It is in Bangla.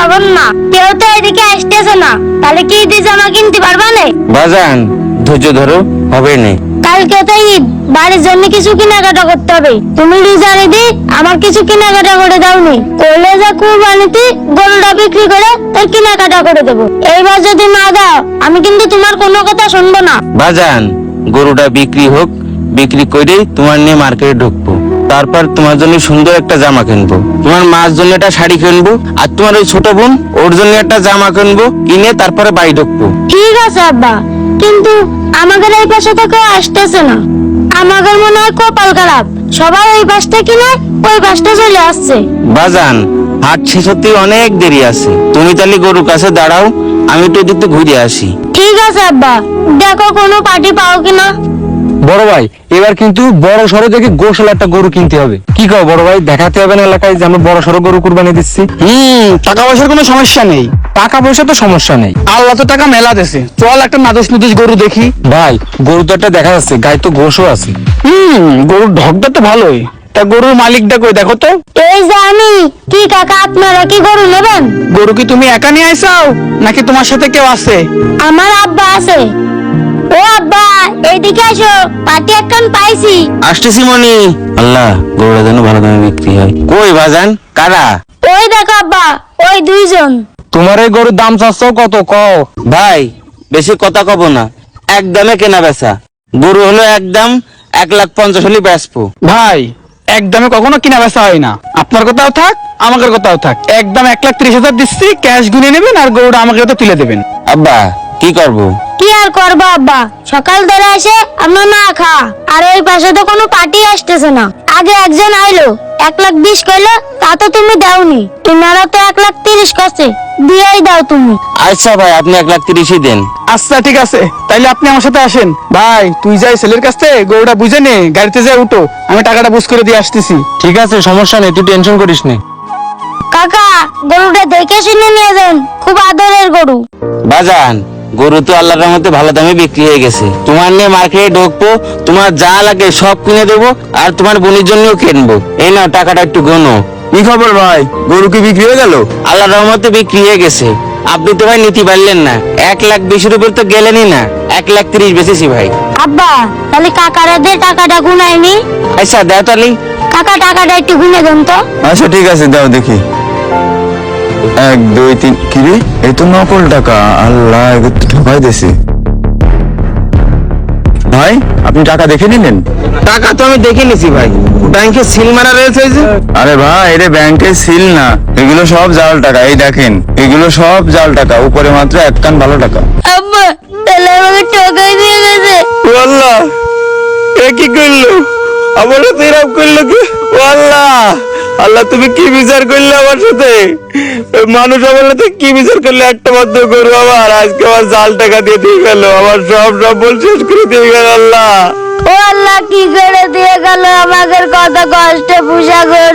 তখন না, কেউ তো এদিকে আসতেছে না, তাহলে কি ঈদের জামা কিনতে পারবা না? বাজান ধৈর্য ধরো, হবে না। কালকে তো ঈদ, বাড়ির জন্য কিছু কেনাকাটা করতে হবে। তুমি রোজার ঈদে আমার কিছু কেনাকাটা করে দাওনি, করলে যা কুরবানিতে গরুটা বিক্রি করে তার কেনাকাটা করে দেবো। এইবার যদি না দাও আমি কিন্তু তোমার কোনো কথা শুনবো না। বাজান গরুটা বিক্রি হোক, বিক্রি করে তোমার নিয়ে মার্কেটে ঢুকবো, তারপর তোমার জন্য সুন্দর একটা জামা কিনবো, তোমার মার জন্য একটা শাড়ি কিনবো, আর তোমার ওই ছোট বোন ওর জন্য একটা জামা কিনবো, কিনে তারপরে বাড়ি ঢুকবো। ঠিক আছে আব্বা, কিন্তু আমাদের এই পাশে তো কেউ আসতেছে না। আমাদের মনে হয় কপাল খারাপ, সবাই ওই পাশটা কিনে ওই পাশটা চলে আসছে। বাজান হাট শেষ হতে অনেক দেরি আছে, তুমি তাহলে গরুর কাছে দাঁড়াও, আমি একটু এদিক থেকে ঘুরে আসি। ঠিক আছে আব্বা, দেখো কোনো পার্টি পাও কিনা। বড় ভাই এবার কিন্তু বড় সড়ো দেখে গোশালা একটা গরু কিনতে হবে। কি কও বড় ভাই, দেখাতে হবে না এলাকায় যে আমরা বড় সড়ো গরু কুরবানি দিচ্ছি? টাকা পয়সার কোনো সমস্যা নেই, টাকা পয়সা তো সমস্যা নেই, আল্লাহ তো টাকা মেলা দেছে। চল একটা নাদুস নুদুস গরু দেখি। ভাই গরু তো একটা দেখা যাচ্ছে, গায়ে তো গোশও আছে। গরুর ঢকটা তো ভালোই, তা গরুর মালিকটা কই দেখো তো। এই যে আমি। কি কাকা, আপনারা কি গরু নেবেন? গরু কি তুমি একা নিয়ে আইসাও নাকি তোমার সাথে কেউ আছে? আমার আব্বা আছে। ও আব্বা, এইদিকে আসো, পাটি একখান পাইছি। আসতেছি মনি। আল্লাহ গরুটা যেন ভালো দামে বিক্রি হয়। কই বাজান, কারা? ওই দেখো আব্বা, ওই দুইজন। তোমার এই গরুর দাম চাচ্ছ কত কও? ভাই বেশি কথা কব না, একদমে কেনা বেচা। গরু হলো একদম 1,50,000 হলে বেচবো। ভাই একদমে কখনো কিনা বেচা হয় না, আপনার কথাও থাক আমাদের কথাও থাক। একদম 1,30,000 দিচ্ছি, ক্যাশ গুনে নেবেন আর গরুটা আমাকে তো তুলে দেবেন। আব্বা কি করবো? কি আর করবো আব্বা, সকাল ধরে এসে আমরা না খা, আর ওই পাশে তো কোনো পার্টি আসতেছে না। আগে একজন আইলো 1,20,000 কইলো, তা তো তুমি দাওনি। ইনারা তো 1,30,000 করছে, দিয়েই দাও তুমি। আচ্ছা ভাই আপনি 1,30,000 দেন। আচ্ছা ঠিক আছে, তাইলে আপনি আমার সাথে আসেন। ভাই তুই যাই ছেলের কাছ থেকে গরুটা বুঝে নে, গাড়িতে যাই উঠো, আমি টাকাটা বুঝ করে দিয়ে আসতেছি। ঠিক আছে সমস্যা নেই, তুই টেনশন করিস না। কাকা, গরুটা দেখে শুনে নিয়ে যান, খুব আদরের গরু। বাজান গরু তো আল্লাহর রহমতে ভালো দামে বিক্রি হয়ে গেছে, তোমার নিয়ে মার্কেটে ঢুকবো, তোমার যা লাগে সব কিনে দেবো, আর তোমার বোনের জন্যও কিনবো। এই নাও টাকাটা একটু গোনো। কি খবর ভাই, গরু কি বিক্রি হয়ে গেল? আল্লাহর রহমতে বিক্রি হয়ে গেছে। আপনি তো ভাই নিতে পারলেন না, 1,20,000 উপর তো গেলেনই না, 1,30,000 বেচেছি ভাই। আব্বা, তাহলে কাকারা দিয়ে টাকাটা গুনাইনি। আচ্ছা দেও তাহলে। কাকা টাকাটা একটু গুনে দেন তো। আচ্ছা ঠিক আছে দাও দেখি। 1 2 3, কি রে এই তো নকল টাকা। আল্লাহ এগুলো তো ঠকাই দিয়েছে। ভাই আপনি টাকা দেখে নিলেন? টাকা তো আমি দেখে নিছি ভাই, ব্যাংকে সিল মারা রয়েছে এই যে। আরে ভাই এটা ব্যাংকের সিল না, এগুলো সব জাল টাকা। এই দেখেন এগুলো সব জাল টাকা, উপরে মাত্র 1 কান ভালো টাকা। আব্বা, তাহলে আমাকে ঠকাই দিয়ে গেছে। ও আল্লাহ, এ কি করলো? আমার সাথে এরকম করলো কি? ও আল্লাহ, আল্লাহ তুমি কি বিচার করলে আমার সাথে? মানুষ আমার সাথে কি বিচার করলে? একটা মাত্র গরু আমার আজকে আমার জাল টাকা দিয়ে গেল, আমার সব বল শেষ করে দিয়ে গেল। আল্লাহ ও আল্লাহ, কি করে দিয়ে গেল আমাদের কত কষ্ট পুষা গরু।